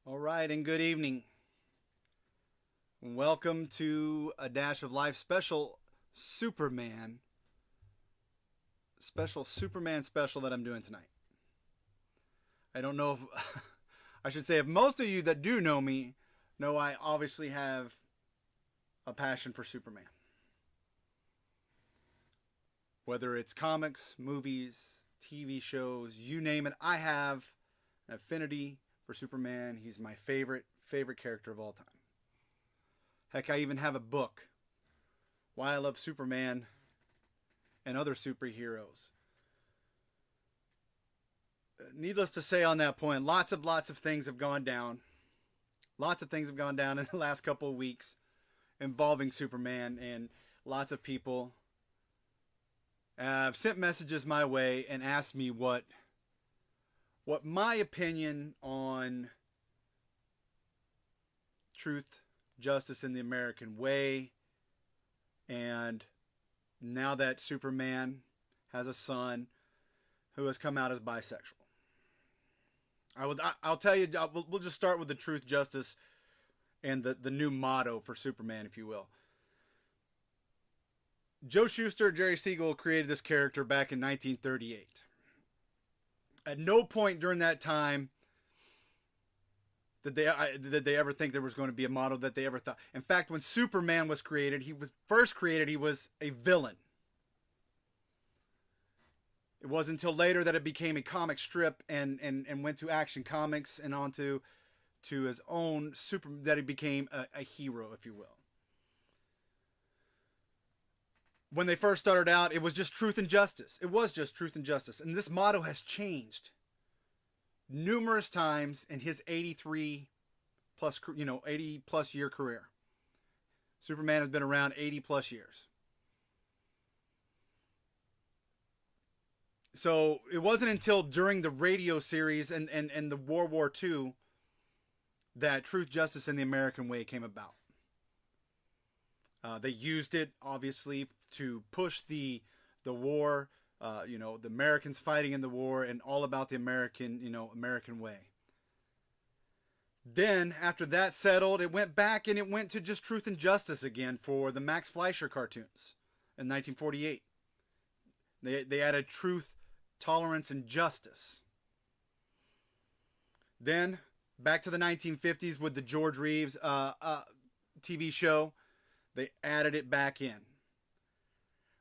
All right, and good evening. Welcome to a Dash of Life Superman special that I'm doing tonight. I don't know if I should say if most of you that do know me know I obviously have a passion for Superman. Whether it's comics, movies, TV shows, you name it, I have an affinity for Superman. He's my favorite character of all time. Heck, I even have a book, Why I Love Superman and Other Superheroes. Needless to say on that point, lots of things have gone down. Lots of things have gone down in the last couple of weeks involving Superman, and lots of people have sent messages my way and asked me what my opinion on truth, justice, and the American way, and now that Superman has a son who has come out as bisexual. I'll tell you, we'll just start with the truth, justice, and the new motto for Superman, if you will. Joe Shuster, Jerry Siegel created this character back in 1938. At no point during that time did they ever think there was going to be a motto that they ever thought. In fact, when Superman was created, he was a villain. It wasn't until later that it became a comic strip and went to Action Comics and on to his own that he became a hero, if you will. When they first started out, it was just truth and justice. It was just truth and justice. And this motto has changed numerous times in his 80 plus year career. Superman has been around 80 plus years. So it wasn't until during the radio series and the World War II that truth, justice, and the American way came about. They used it, obviously, to push the war, the Americans fighting in the war, and all about the American way. Then, after that settled, it went back and it went to just truth and justice again for the Max Fleischer cartoons in 1948. They added truth, tolerance, and justice. Then, back to the 1950s with the George Reeves TV show, they added it back in.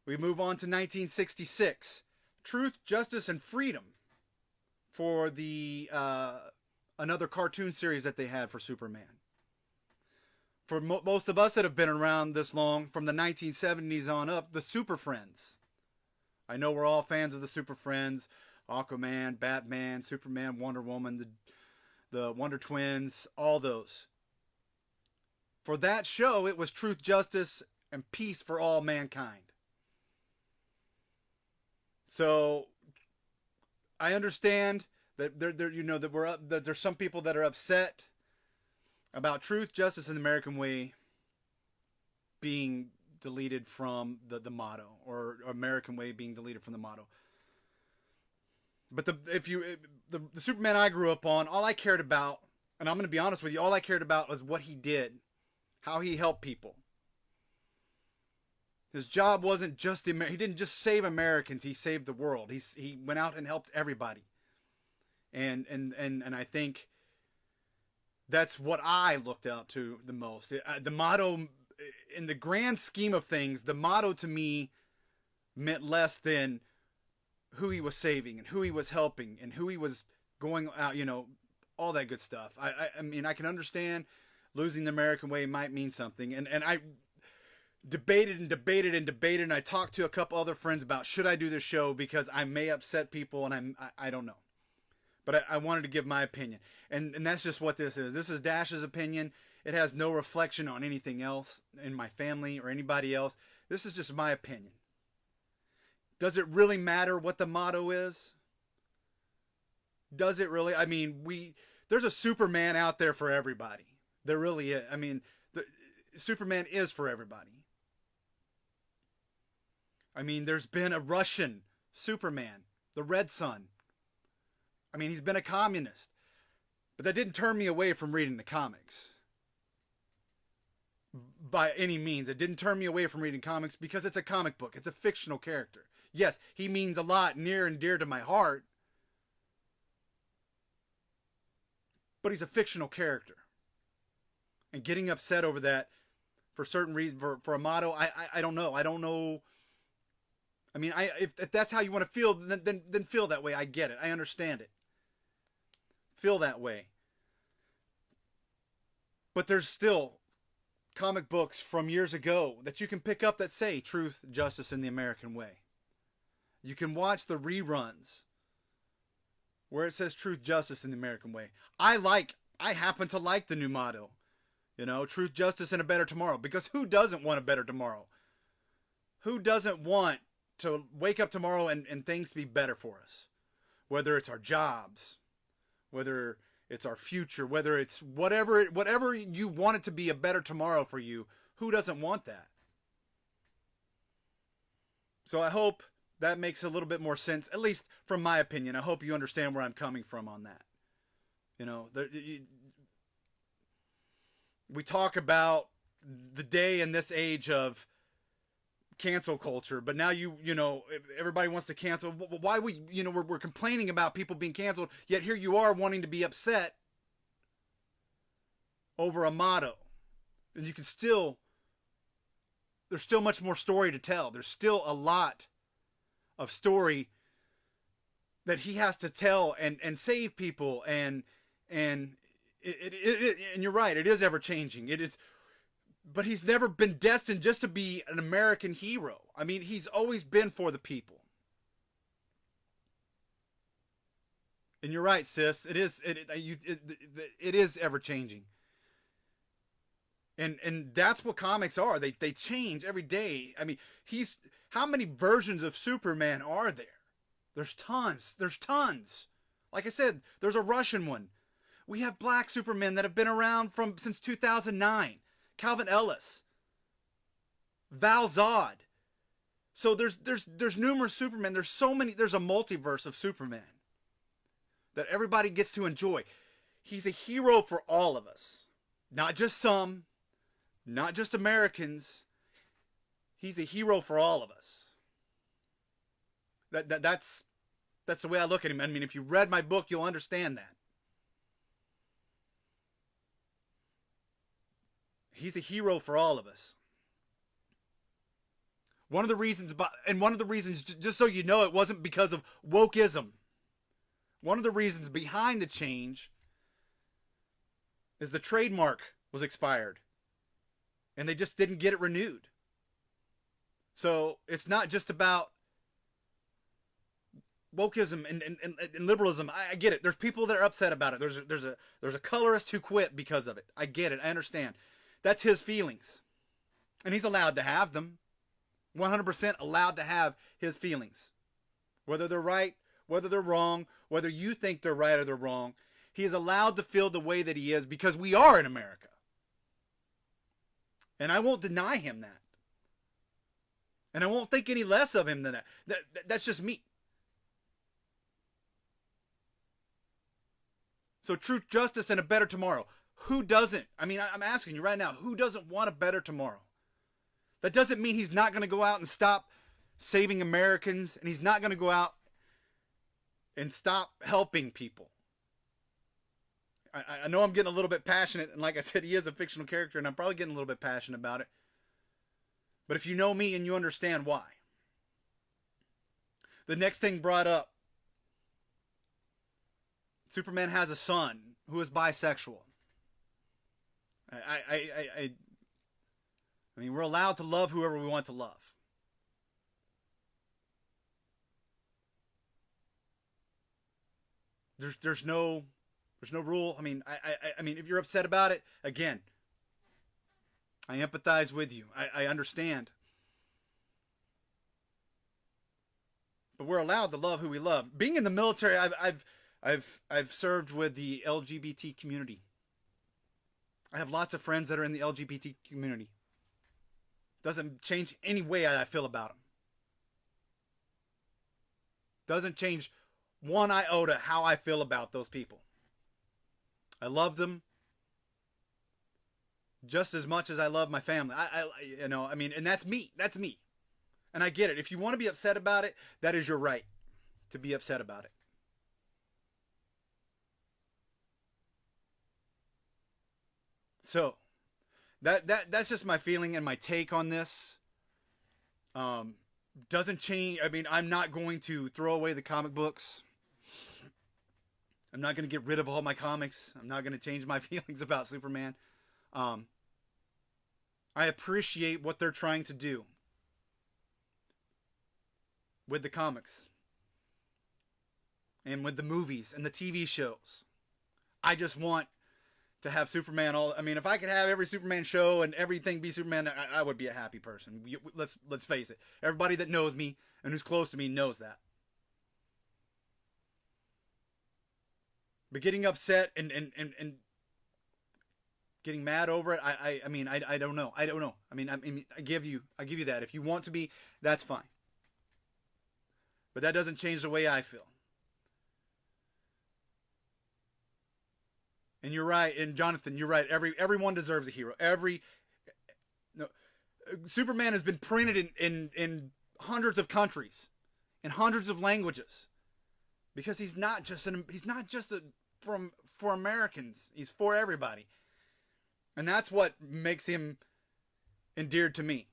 We move on to 1966. Truth, Justice, and Freedom for the another cartoon series that they had for Superman. For most of us that have been around this long, from the 1970s on up, the Super Friends. I know we're all fans of the Super Friends. Aquaman, Batman, Superman, Wonder Woman, the Wonder Twins, all those. For that show, it was truth, justice, and peace for all mankind. So I understand that that there's some people that are upset about truth, justice, and the American way being deleted from the motto, or American way being deleted from the motto. But the Superman I grew up on, all I cared about, and I'm going to be honest with you, all I cared about was what he did. How he helped people. His job wasn't just he didn't just save Americans, he saved the world. He went out and helped everybody. And I think that's what I looked out to the most. The motto, in the grand scheme of things, the motto to me meant less than who he was saving and who he was helping and who he was going out, all that good stuff. I mean, I can understand losing the American way might mean something. And I debated, and I talked to a couple other friends about, should I do this show, because I may upset people, and I don't know. But I wanted to give my opinion. And that's just what this is. This is Dash's opinion. It has no reflection on anything else in my family or anybody else. This is just my opinion. Does it really matter what the motto is? Does it really? I mean, there's a Superman out there for everybody. There really is. I mean, Superman is for everybody. I mean, there's been a Russian Superman, the Red Sun. I mean, he's been a communist. But that didn't turn me away from reading the comics. By any means. It didn't turn me away from reading comics because it's a comic book. It's a fictional character. Yes, he means a lot near and dear to my heart. But he's a fictional character. And getting upset over that for certain reason, for a motto, I don't know. I don't know. I mean, if that's how you want to feel, then feel that way. I get it. I understand it. Feel that way. But there's still comic books from years ago that you can pick up that say truth, justice, and the American way. You can watch the reruns where it says truth, justice, and the American way. I happen to like the new motto. You know, truth, justice, and a better tomorrow. Because who doesn't want a better tomorrow? Who doesn't want to wake up tomorrow and things to be better for us? Whether it's our jobs, whether it's our future, whether it's whatever you want it to be a better tomorrow for you, who doesn't want that? So I hope that makes a little bit more sense, at least from my opinion. I hope you understand where I'm coming from on that. You know, we talk about the day and this age of cancel culture, but now you know everybody wants to cancel. Why we're complaining about people being canceled, yet here you are wanting to be upset over a motto, and there's still much more story to tell. There's still a lot of story that he has to tell and save people, and you're right, it is ever changing. It is. But he's never been destined just to be an American hero. I mean, he's always been for the people. And you're right, sis. It is ever changing. And that's what comics are. They change every day. I mean, how many versions of Superman are there? There's tons. Like I said, there's a Russian one. We have black Supermen that have been around since 2009. Calvin Ellis, Val Zod. So there's numerous Supermen. There's so many. There's a multiverse of Superman that everybody gets to enjoy. He's a hero for all of us, not just some, not just Americans. He's a hero for all of us. That's the way I look at him. I mean, if you read my book, you'll understand that. He's a hero for all of us. One of the reasons, just so you know, it wasn't because of wokeism. One of the reasons behind the change is the trademark was expired. And they just didn't get it renewed. So it's not just about wokeism and liberalism. I get it. There's people that are upset about it. There's a colorist who quit because of it. I get it. I understand. That's his feelings. And he's allowed to have them. 100% allowed to have his feelings. Whether they're right, whether they're wrong, whether you think they're right or they're wrong, he is allowed to feel the way that he is because we are in America. And I won't deny him that. And I won't think any less of him than that. That's just me. So truth, justice, and a better tomorrow. Who doesn't? I mean, I'm asking you right now, who doesn't want a better tomorrow? That doesn't mean he's not going to go out and stop saving Americans, and he's not going to go out and stop helping people. I know I'm getting a little bit passionate, and like I said, he is a fictional character, and I'm probably getting a little bit passionate about it. But if you know me and you understand why. The next thing brought up, Superman has a son who is bisexual. I mean, we're allowed to love whoever we want to love. There's no rule. I mean, I mean, if you're upset about it, again, I empathize with you. I understand. But we're allowed to love who we love. Being in the military, I've served with the LGBT community. I have lots of friends that are in the LGBT community. Doesn't change any way I feel about them. Doesn't change one iota how I feel about those people. I loved them just as much as I love my family. I mean, and that's me. That's me. And I get it. If you want to be upset about it, that is your right to be upset about it. So, that's just my feeling and my take on this. Um, doesn't change. I mean, I'm not going to throw away the comic books. I'm not going to get rid of all my comics. I'm not going to change my feelings about Superman. Um, I appreciate what they're trying to do with the comics and with the movies and the TV shows. I just want to have Superman all. I mean, if I could have every Superman show and everything be Superman, I would be a happy person. Let's face it. Everybody that knows me and who's close to me knows that. But getting upset and getting mad over it, I mean, I don't know. I don't know. I mean, I give you that. If you want to be, that's fine. But that doesn't change the way I feel. And you're right, and Jonathan, you're right. Everyone deserves a hero. Superman has been printed in hundreds of countries, in hundreds of languages, because he's not just for Americans. He's for everybody, and that's what makes him endeared to me.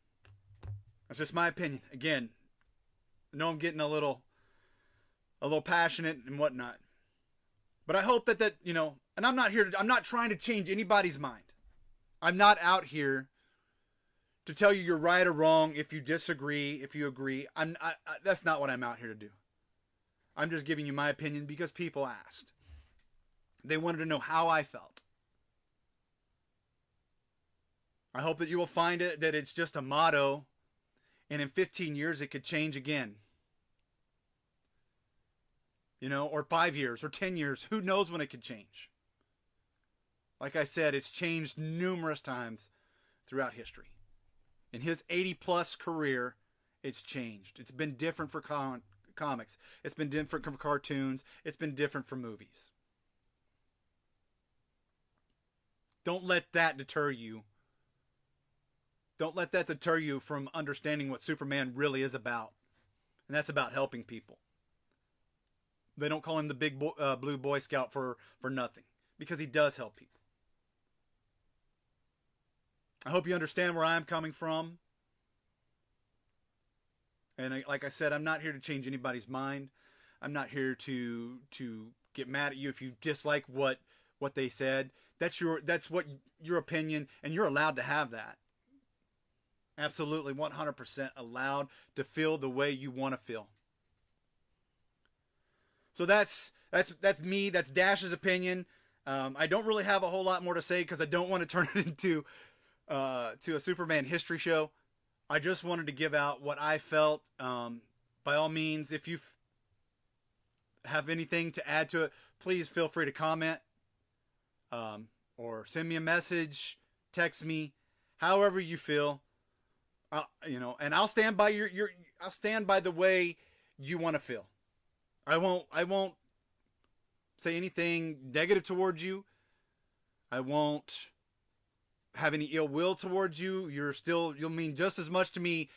That's just my opinion. Again, I know I'm getting a little passionate and whatnot, but I hope that and I'm not trying to change anybody's mind. I'm not out here to tell you you're right or wrong. If you disagree, if you agree, that's not what I'm out here to do. I'm just giving you my opinion because people asked. They wanted to know how I felt. I hope that you will find it that it's just a motto, and in 15 years it could change again. Or 5 years or 10 years. Who knows when it could change? Like I said, it's changed numerous times throughout history. In his 80-plus career, it's changed. It's been different for comics. It's been different for cartoons. It's been different for movies. Don't let that deter you. Don't let that deter you from understanding what Superman really is about. And that's about helping people. They don't call him the big blue Boy Scout for nothing. Because he does help people. I hope you understand where I'm coming from. And like I said, I'm not here to change anybody's mind. I'm not here to get mad at you if you dislike what they said. That's what your opinion, and you're allowed to have that. Absolutely 100% allowed to feel the way you want to feel. So that's me. That's Dash's opinion. I don't really have a whole lot more to say because I don't want to turn it into to a Superman history show. I just wanted to give out what I felt. By all means, if you have anything to add to it, please feel free to comment or send me a message, text me, however you feel. And I'll stand by I'll stand by the way you want to feel. I won't say anything negative towards you. I won't have any ill will towards you. You'll mean just as much to me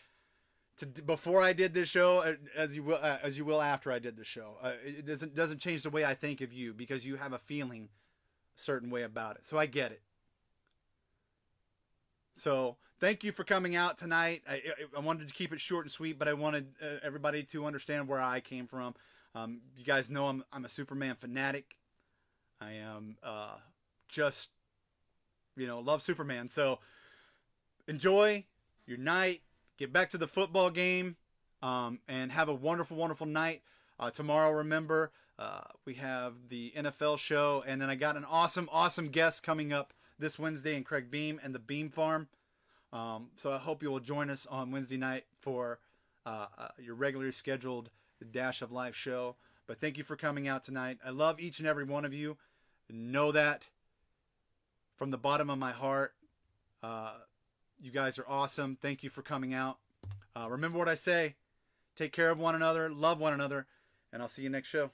before I did this show as you will after I did the show. It doesn't change the way I think of you because you have a feeling a certain way about it. So I get it. So thank you for coming out tonight. I wanted to keep it short and sweet, but I wanted everybody to understand where I came from. You guys know I'm a Superman fanatic. I am just love Superman. So enjoy your night. Get back to the football game, and have a wonderful, wonderful night. Tomorrow, remember, we have the NFL show, and then I got an awesome, awesome guest coming up this Wednesday in Craig Beam and the Beam Farm. So I hope you will join us on Wednesday night for your regularly scheduled Dash of Life show. But thank you for coming out tonight. I love each and every one of you. Know that from the bottom of my heart. You guys are awesome. Thank you for coming out. Remember what I say. Take care of one another. Love one another. And I'll see you next show.